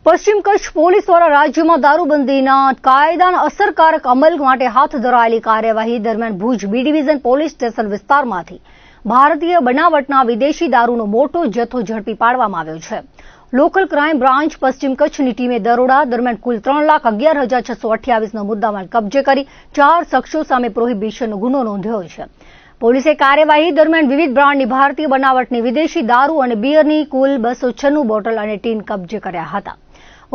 પશ્ચિમ કચ્છ પોલીસ દ્વારા રાજ્યમાં દારૂબંધીના કાયદાના અસરકારક અમલ માટે હાથ ધરાયેલી કાર્યવાહી દરમિયાન Bhuj B division police station વિસ્તારમાંથી ભારતીય બનાવટના વિદેશી દારૂનો મોટો જથ્થો ઝડપી પાડવામાં આવ્યો છે. લોકલ ક્રાઇમ બ્રાન્ચ પશ્ચિમ કચ્છની ટીમે દરોડા દરમિયાન કુલ 3,11,628નો મુદ્દામાલ કબજે કરી 4 શખ્સો સામે પ્રોહિબિશનનો ગુનો નોંધ્યો છે. પોલીસે કાર્યવાહી દરમિયાન વિવિધ બ્રાન્ડની ભારતીય બનાવટની વિદેશી દારૂ અને બિયરની કુલ 296 બોટલ અને ટીન કબજે કર્યા હતા.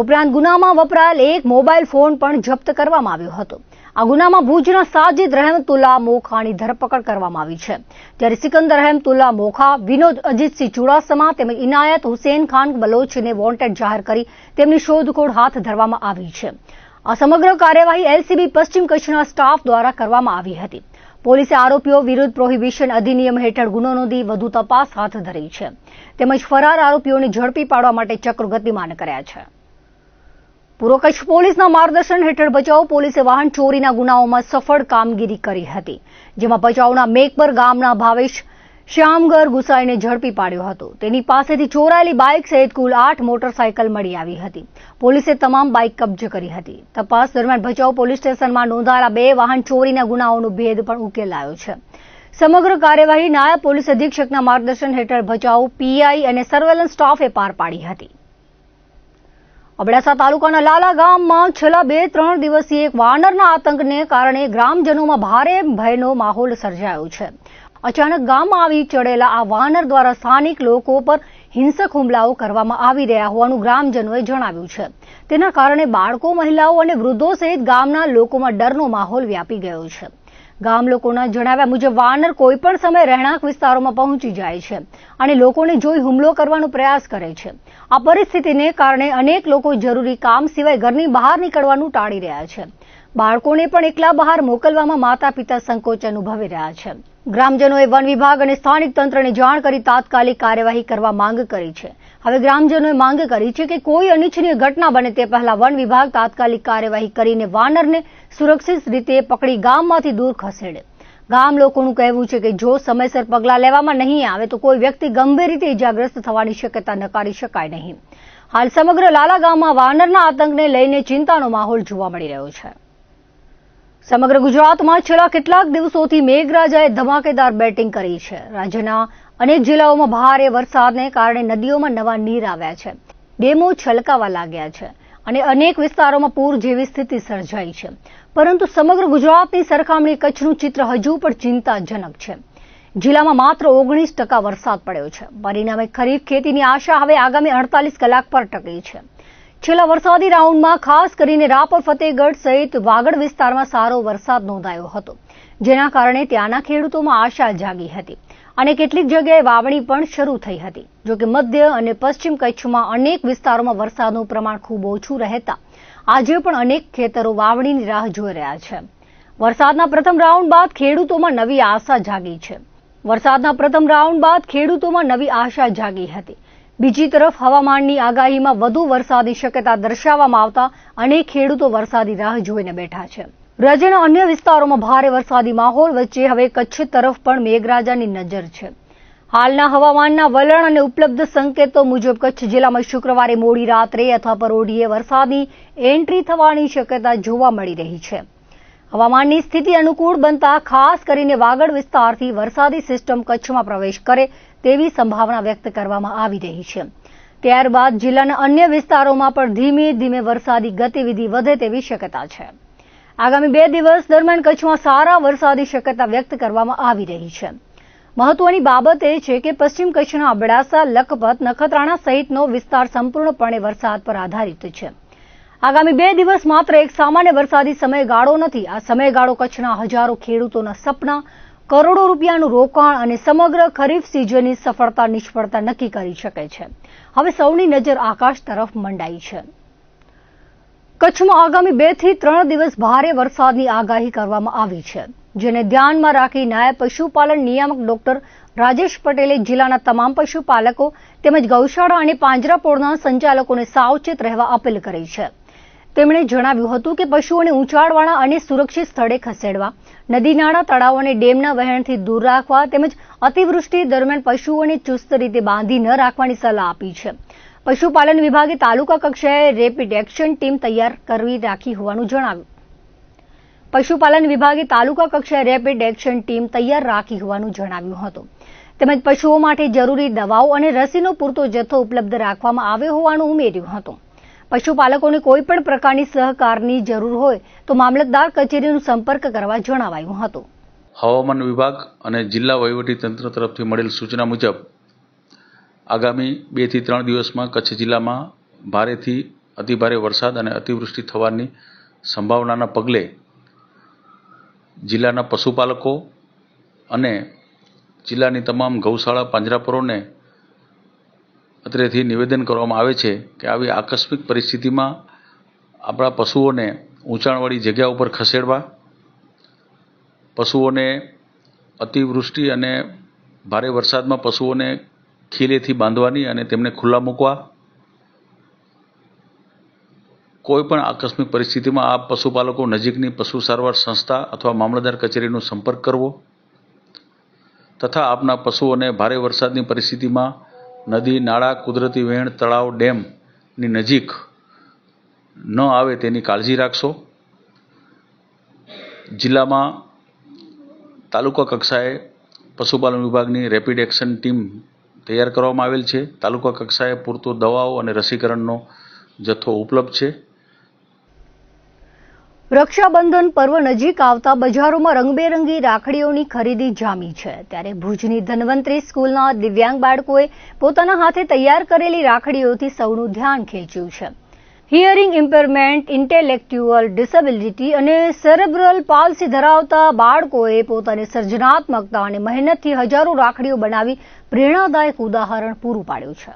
ઉપરાંત ગુનામાં વપરાયેલ એક મોબાઈલ ફોન પણ જપ્ત કરવામાં આવ્યો હતો. આ ગુનામાં ભુજના સાજિદ રહેમતુલ્લા મોખાની ધરપકડ કરવામાં આવી છે. જ્યારે સિકંદર રહેમતુલ્લા મોખા, વિનોદ અજીતસિંહ ચુડાસમા તેમજ ઇનાયત હુસેન ખાન બલોચને વોન્ટેડ જાહેર કરી તેમની શોધખોળ હાથ ધરવામાં આવી છે. આ સમગ્ર કાર્યવાહી એલસીબી પશ્ચિમ કચ્છના સ્ટાફ દ્વારા કરવામાં આવી હતી. પોલીસે આરોપીઓ વિરુદ્ધ પ્રોહિબિશન અધિનિયમ હેઠળ ગુનો નોંધી વધુ તપાસ હાથ ધરી છે. તેમજ ફરાર આરોપીઓને ઝડપી પાડવા માટે ચક્રો ગતિમાન કર્યા છે. પૂર્વ કચ્છ પોલીસના માર્ગદર્શન હેઠળ ભચાઉ પોલીસે વાહન ચોરીના ગુનાઓમાં સફળ કામગીરી કરી હતી. જેમાં ભચાઉના મેકબર ગામના ભાવેશ શ્યામગર ગુસાઈને ઝડપી પાડ્યો હતો. તેની પાસેથી ચોરાયેલી બાઇક સહિત કુલ 8 મોટરસાયકલ મળી આવી હતી. પોલીસે તમામ બાઇક કબજે કરી હતી. તપાસ દરમિયાન ભચાઉ પોલીસ સ્ટેશનમાં નોંધાયેલા 2 વાહન ચોરીના ગુનાઓનો ભેદ પણ ઉકેલાયો છે. સમગ્ર કાર્યવાહી નાયબ પોલીસ અધિક્ષકના માર્ગદર્શન હેઠળ ભચાઉ પીઆઈ અને સર્વેલન્સ સ્ટાફે પાર પાડી હતી. અબડાસા તાલુકાના લાલા ગામમાં છેલ્લા 2-3 દિવસથી એક વાનરના આતંકને કારણે ગ્રામજનોમાં ભારે ભયનો માહોલ સર્જાયો છે. અચાનક ગામમાં આવી ચડેલા આ વાનર દ્વારા સ્થાનિક લોકો પર હિંસક હુમલાઓ કરવામાં આવી રહ્યા હોવાનું ગ્રામજનોએ જણાવ્યું છે. તેના કારણે બાળકો, મહિલાઓ અને વૃદ્ધો સહિત ગામના લોકોમાં ડરનો માહોલ વ્યાપી ગયો છે. ગામ લોકોના જણાવ્યા મુજબ વાનર કોઈપણ સમયે રહેણાંક વિસ્તારોમાં પહોંચી જાય છે અને લોકોને જોઈ હુમલો કરવાનો પ્રયાસ કરે છે. આ પરિસ્થિતિને કારણે અનેક લોકો જરૂરી કામ સિવાય ઘરની બહાર નીકળવાનું ટાળી રહ્યા છે. બાળકોને પણ એકલા બહાર મોકલવામાં માતા પિતા સંકોચ અનુભવી રહ્યા છે. ગ્રામજનોએ વન વિભાગ અને સ્થાનિક તંત્રને જાણ કરી તાત્કાલિક કાર્યવાહી કરવા માંગ કરી છે. હવે ગ્રામજનોએ માંગ કરી છે કે કોઈ અનિચ્છનીય ઘટના બને તે પહેલા વન વિભાગ તાત્કાલિક કાર્યવાહી કરીને વાનરને સુરક્ષિત રીતે પકડી ગામમાંથી દૂર ખસેડે. ગામ લોકોનું કહેવું છે કે જો સમયસર પગલાં લેવામાં નહીં આવે તો કોઈ વ્યક્તિ ગંભીર રીતે ઇજાગ્રસ્ત થવાની શક્યતા નકારી શકાય નહીં. હાલ સમગ્ર લાલા ગામમાં વાનરના આતંકને લઈને ચિંતાનો માહોલ જોવા મળી રહ્યો છે. સમગ્ર ગુજરાતમાં છેલ્લા કેટલાક દિવસોથી મેઘરાજાએ ધમાકેદાર બેટિંગ કરી છે. રાજ્યના અનેક જિલ્લાઓમાં ભારે વરસાદને કારણે નદીઓમાં નવા નીર આવ્યા છે. ડેમો છલકાવા લાગ્યા છે અને અનેક વિસ્તારોમાં પૂર જેવી સ્થિતિ સર્જાઈ છે. પરંતુ સમગ્ર ગુજરાતની સરખામણી કચ્છનું ચિત્ર હજુ પણ ચિંતાજનક છે. જિલ્લામાં માત્ર 19% વરસાદ પડ્યો છે. પરિણામે ખરીફ ખેતીની આશા હવે આગામી 48 કલાક પર ટકી છે. છેલ્લા વરસાદી રાઉન્ડમાં ખાસ કરીને રાપર, ફતેહગઢ સહિત વાગડ વિસ્તારમાં સારો વરસાદ નોંધાયો હતો, જેના કારણે ત્યાંના ખેડૂતોમાં આશા જાગી હતી અને કેટલીક જગ્યાએ વાવણી પણ શરૂ થઈ હતી. જોકે મધ્ય અને પશ્ચિમ કચ્છમાં અનેક વિસ્તારોમાં વરસાદનું પ્રમાણ ખૂબ ઓછું રહેતા આજે પણ અનેક ખેતરો વાવણીની રાહ જોઈ રહ્યા છે. વરસાદના પ્રથમ રાઉન્ડ બાદ ખેડૂતોમાં નવી આશા જાગી હતી. બીજી તરફ હવામાનની આગાહીમાં વધુ વરસાદની શક્યતા દર્શાવવામાં આવતા અનેક ખેડૂતો વરસાદી રાહ જોઈને બેઠા છે. રાજ્યના અન્ય વિસ્તારોમાં ભારે વરસાદી માહોલ વચ્ચે હવે કચ્છ તરફ પણ મેઘરાજાની નજર છે. હાલના હવામાનના વલણ અને ઉપલબ્ધ સંકેતો મુજબ કચ્છ જિલ્લામાં શુક્રવારે મોડી રાત્રે અથવા પરોઢિયે વરસાદની એન્ટ્રી થવાની શક્યતા જોવા મળી રહી છે. હવામાનની સ્થિતિ અનુકૂળ બનતા ખાસ કરીને વાગડ વિસ્તારથી વરસાદી સિસ્ટમ કચ્છમાં પ્રવેશ કરે તેવી સંભાવના વ્યક્ત કરવામાં આવી રહી છે. ત્યારબાદ જિલ્લાના અન્ય વિસ્તારોમાં પણ ધીમે ધીમે વરસાદી ગતિવિધિ વધે તેવી શક્યતા છે. આગામી 2 દિવસ દરમિયાન કચ્છમાં સારા વરસાદી શક્યતા વ્યક્ત કરવામાં આવી રહી છે. મહત્વની બાબત એ છે કે પશ્ચિમ કચ્છના અબડાસા, લખપત, નખત્રાણા સહિતનો વિસ્તાર સંપૂર્ણપણે વરસાદ પર આધારિત છે. આગામી 2 દિવસ માત્ર એક સામાન્ય વરસાદી સમયગાળો નથી. આ સમયગાળો કચ્છના હજારો ખેડૂતોના સપના, કરોડો રૂપિયાનું રોકાણ અને સમગ્ર ખરીફ સિઝનની સફળતા નિષ્ફળતા નક્કી કરી શકે છે. હવે સૌની નજર આકાશ તરફ મંડાઈ છે. કચ્છમાં આગામી 2 થી 3 દિવસ ભારે વરસાદની આગાહી કરવામાં આવી છે, જેને ધ્યાનમાં રાખી નાયબ પશુપાલન નિયામક ડોક્ટર રાજેશ પટેલે જિલ્લાના તમામ પશુપાલકો તેમજ ગૌશાળા અને પાંજરાપોળના સંચાલકોને સાવચેત રહેવા અપીલ કરી છે. તેમણે જણાવ્યું હતું કે પશુઓને ઊંચાણવાળા અને સુરક્ષિત સ્થળે ખસેડવા, નદી, નાળા, તળાવ અને ડેમના વહેણથી દૂર રાખવા તેમજ અતિવૃષ્ટિ દરમિયાન પશુઓને ચુસ્ત રીતે બાંધી ન રાખવાની સલાહ આપી છે. પશુપાલન વિભાગે તાલુકા કક્ષાએ રેપિડ એક્શન ટીમ તૈયાર કરી રાખી હોવાનું જણાવ્યું. પશુપાલન વિભાગે તાલુકા કક્ષાએ રેપિડ એક્શન ટીમ તૈયાર રાખી હોવાનું જણાવ્યું હતું. તેમજ પશુઓ માટે જરૂરી દવાઓ અને રસીનો પૂરતો જથ્થો ઉપલબ્ધ રાખવામાં આવ્યો હોવાનું ઉમેર્યું હતું. પશુપાલકોને કોઈપણ પ્રકારની સહકારની જરૂર હોય તો મામલતદાર કચેરીનો સંપર્ક કરવા જણાવાયું હતું. હવામાન વિભાગ અને જિલ્લા વહીવટીતંત્ર તરફથી મળેલ સૂચના મુજબ આગામી 2 થી 3 દિવસમાં કચ્છ જિલ્લામાં ભારેથી અતિભારે વરસાદ અને અતિવૃષ્ટિ થવાની સંભાવનાના પગલે જિલ્લાના પશુપાલકો અને જિલ્લાની તમામ ગૌશાળા પાંજરાપોરોને અત્રેથી નિવેદન કરવામાં આવે છે કે આવી આકસ્મિક પરિસ્થિતિમાં આપણા પશુઓને ઊંચાણવાળી જગ્યા ઉપર ખસેડવા, પશુઓને અતિવૃષ્ટિ અને ભારે વરસાદમાં પશુઓને ખીલેથી બાંધવાની અને તેમને ખુલ્લા મૂકવા, કોઈપણ આકસ્મિક પરિસ્થિતિમાં આ પશુપાલકો નજીકની પશુ સારવાર સંસ્થા અથવા મામલતદાર કચેરીનો સંપર્ક કરવો તથા આપના પશુઓને ભારે વરસાદની પરિસ્થિતિમાં નદી, નાળા, કુદરતી વહેણ, તળાવ, ડેમની નજીક ન આવે તેની કાળજી રાખશો. જિલ્લામાં તાલુકા કક્ષાએ પશુપાલન વિભાગની રેપિડ એક્શન ટીમ તૈયાર કરવામાં આવેલ છે. તાલુકા કક્ષાએ પૂરતો દવાઓ અને રસીકરણનો જથ્થો ઉપલબ્ધ છે. રક્ષાબંધન પર્વ નજીક આવતા બજારોમાં રંગબેરંગી રાખડીઓની ખરીદી જામી છે. ત્યારે ભુજની ધન્વંતરી સ્કૂલના દિવ્યાંગ બાળકોએ પોતાના હાથે તૈયાર કરેલી રાખડીઓથી સૌનું ધ્યાન ખેંચ્યું છે. હિયરિંગ ઇમ્પેરમેન્ટ, ઇન્ટેલેક્ચ્યુઅલ ડિસેબિલિટી અને સેરેબ્રલ પાલ્સી ધરાવતા બાળકોએ પોતાની સર્જનાત્મકતા અને મહેનતથી હજારો રાખડીઓ બનાવી પ્રેરણાદાયક ઉદાહરણ પૂરું પાડ્યું છે.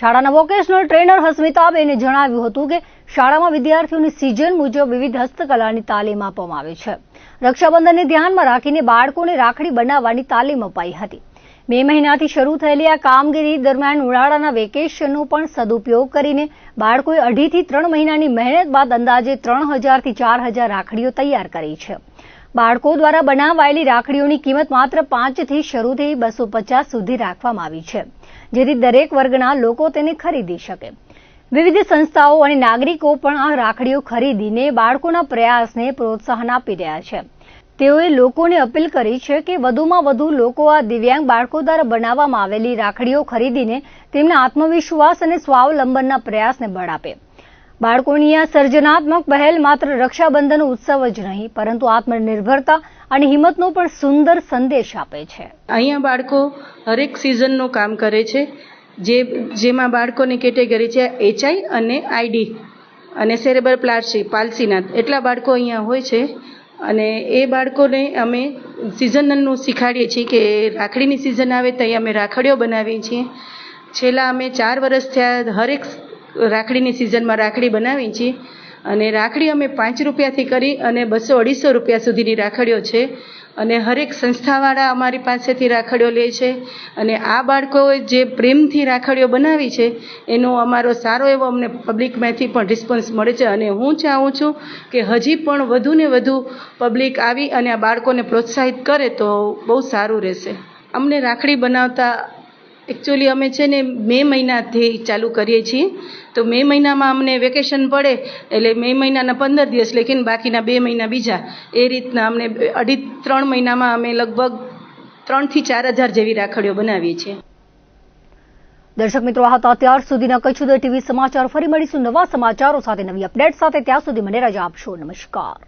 શાળાના વોકેશનલ ટ્રેનર હસ્મિતાબેને જણાવ્યું હતું કે શાળામાં વિદ્યાર્થીઓની સિઝન મુજબ વિવિધ હસ્તકલાની તાલીમ આપવામાં આવે છે. રક્ષાબંધનને ધ્યાનમાં રાખીને બાળકોને રાખડી બનાવવાની તાલીમ અપાઈ હતી. મે મહિનાથી શરૂ થયેલી આ કામગીરી દરમિયાન ઉનાળાના વેકેશનનો પણ સદુપયોગ કરીને બાળકોએ 2.5 થી 3 મહિનાની મહેનત બાદ અંદાજે 3000 થી 4000 રાખડીઓ તૈયાર કરી છે. બાળકો દ્વારા બનાવાયેલી રાખડીઓની કિંમત માત્ર 5 થી શરૂ થઈ 250 સુધી રાખવામાં આવી છે, જેથી દરેક વર્ગના લોકો તેને ખરીદી શકે. વિવિધ સંસ્થાઓ અને નાગરિકો પણ આ રાખડીઓ ખરીદીને બાળકોના પ્રયાસને પ્રોત્સાહન આપી રહ્યા છે. તેઓએ લોકોને અપીલ કરી છે કે વધુમાં વધુ લોકો આ દિવ્યાંગ બાળકો દ્વારા બનાવવામાં આવેલી રાખડીઓ ખરીદીને તેમના આત્મવિશ્વાસ અને સ્વાવલંબનના પ્રયાસને બળ આપે. બાળકોની આ સર્જનાત્મક પહેલ માત્ર રક્ષાબંધન ઉત્સવ જ નહીં પરંતુ આત્મનિર્ભરતા અને હિંમતનો પણ સુંદર સંદેશ આપે છે. અહીંયા બાળકો હરેક સિઝનનું કામ કરે છે, જેમાં બાળકોની કેટેગરી છે HI અને ID અને સેરેબ્રલ પાલ્સીના એટલા બાળકો અહીંયા હોય છે. અને એ બાળકોને અમે સિઝનનું શીખવાડીએ છીએ કે રાખડીની સિઝન આવે તો અમે રાખડીઓ બનાવીએ છીએ. છેલ્લા અમે 4 વર્ષ થયા હરેક રાખડીની સિઝનમાં રાખડી બનાવીએ છીએ. અને રાખડી અમે 5 રૂપિયાથી કરી અને 200-250 રૂપિયા સુધીની રાખડીઓ છે. અને હરેક સંસ્થાવાળા અમારી પાસેથી રાખડીઓ લે છે. અને આ બાળકોએ જે પ્રેમથી રાખડીઓ બનાવી છે એનો અમારો સારો એવો અમને પબ્લિકમાંથી પણ રિસ્પોન્સ મળે છે. અને હું ચાહું છું કે હજી પણ વધુ ને વધુ પબ્લિક આવી અને આ બાળકોને પ્રોત્સાહિત કરે તો બહુ સારું રહેશે. અમને રાખડી બનાવતા એકચ્યુઅલી અમે છે ને મે મહિનાથી ચાલુ કરીએ છીએ. તો મે મહિનામાં અમને વેકેશન પડે એટલે મે મહિનાના 15 દિવસ લેખીને બાકીના 2 મહિના બીજા એ રીતના અમને 2.5-3 મહિનામાં અમે લગભગ 3 થી 4000 જેવી રાખડીઓ બનાવીએ છીએ. દર્શક મિત્રો, આ હતા અત્યાર સુધીના કચ્છ ઉદય ટીવી સમાચાર. ફરી મળીશું નવા સમાચારો સાથે, નવી અપડેટ સાથે. ત્યાં સુધી મને રજા આપશો. નમસ્કાર.